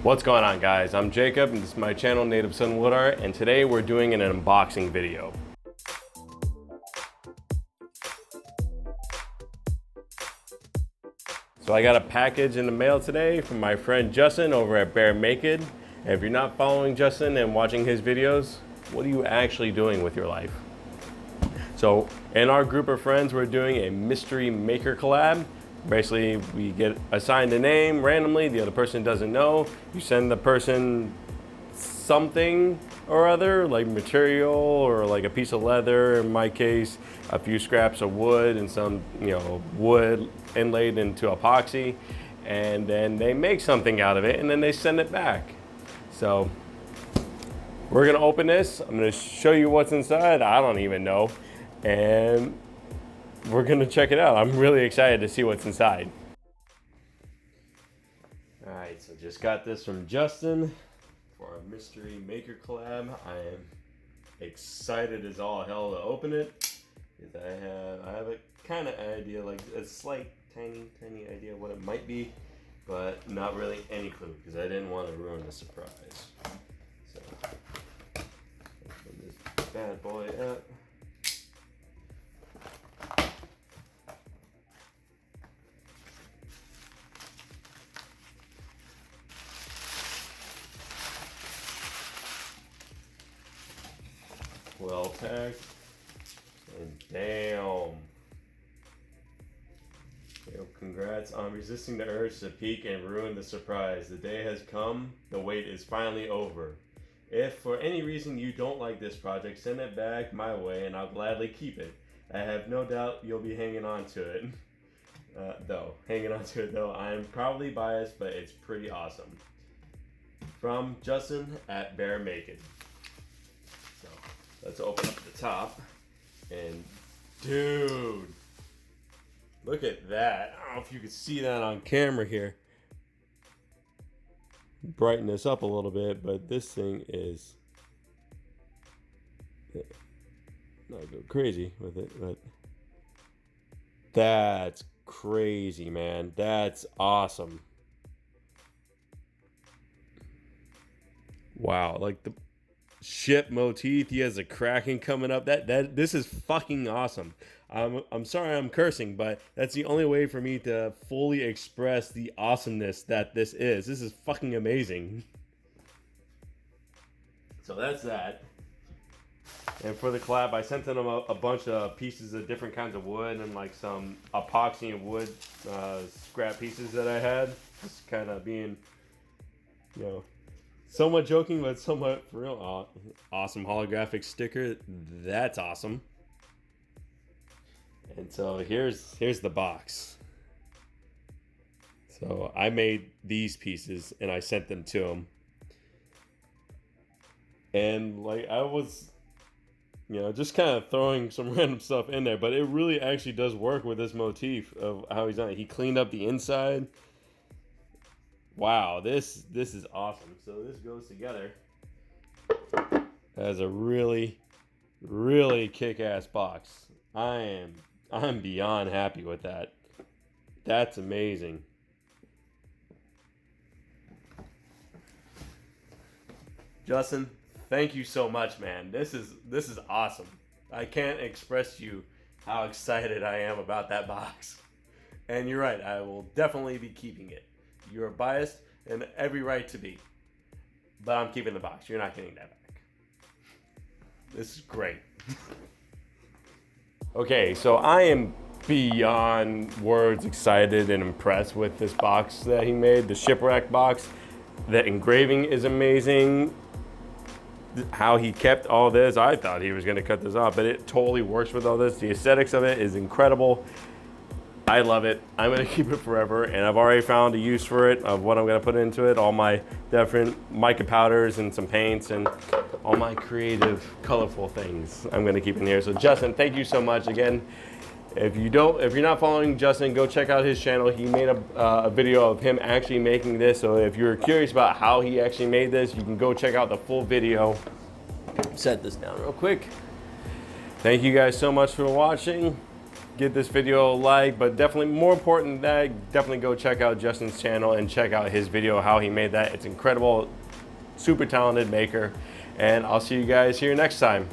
What's going on, guys? I'm Jacob and this is my channel Native Son Wood Art, and today we're doing an unboxing video. So I got a package in the mail today from my friend Justin over at Maker. And if you're not following Justin and watching his videos, what are you actually doing with your life? So in our group of friends, we're doing a mystery maker collab. Basically, we get assigned a name randomly, the other person doesn't know. You send the person something or other, like material or like a piece of leather, in my case, a few scraps of wood and some, wood inlaid into epoxy, and then they make something out of it and then they send it back. So we're gonna open this. I'm gonna show you what's inside. I don't even know. And we're gonna check it out. I'm really excited to see what's inside. All right, so just got this from Justin for our mystery maker collab. I am excited as all hell to open it. I have a kind of idea, like a slight tiny idea what it might be, but not really any clue because I didn't want to ruin the surprise. So open this bad boy up. Well packed, and damn. Yo, congrats on resisting the urge to peek and ruin the surprise. The day has come, the wait is finally over. If for any reason you don't like this project, send it back my way and I'll gladly keep it. I have no doubt you'll be hanging on to it. Though. I am probably biased, but it's pretty awesome. From Justin at Maker. Let's open up the top, and dude, look at that. I don't know if you can see that on camera here. Brighten this up a little bit, but this thing is, not go crazy with it, but that's crazy, man. That's awesome. Wow, like the ship motif, he has a kraken coming up. This is fucking awesome. I'm sorry I'm cursing, but that's the only way for me to fully express the awesomeness that this is. This is fucking amazing. So that's that. And for the collab, I sent them a bunch of pieces of different kinds of wood and like some epoxy and wood scrap pieces that I had. Just kind of being, somewhat joking, but somewhat for real. Awesome holographic sticker. That's awesome. And so here's the box. So I made these pieces and I sent them to him. And like I was, just kind of throwing some random stuff in there, but it really actually does work with this motif of how he's done it. He cleaned up the inside. Wow, this is awesome. So this goes together as a really kick-ass box. I'm beyond happy with that. That's amazing. Justin, thank you so much, man. This is awesome. I can't express to you how excited I am about that box. And you're right, I will definitely be keeping it. You're biased and every right to be. But I'm keeping the box. You're not getting that back. This is great. Okay, so I am beyond words excited and impressed with this box that he made, the shipwreck box. The engraving is amazing. How he kept all this, I thought he was gonna cut this off, but it totally works with all this. The aesthetics of it is incredible. I love it. I'm gonna keep it forever, and I've already found a use for it of what I'm gonna put into it. All my different mica powders and some paints and all my creative, colorful things I'm gonna keep in here. So Justin, thank you so much again. If you're not following Justin, go check out his channel. He made a video of him actually making this. So if you're curious about how he actually made this, you can go check out the full video. Set this down real quick. Thank you guys so much for watching. give this video a like, but definitely more important than that, definitely go check out Justin's channel and check out his video, how he made that. It's incredible, super talented maker. And I'll see you guys here next time.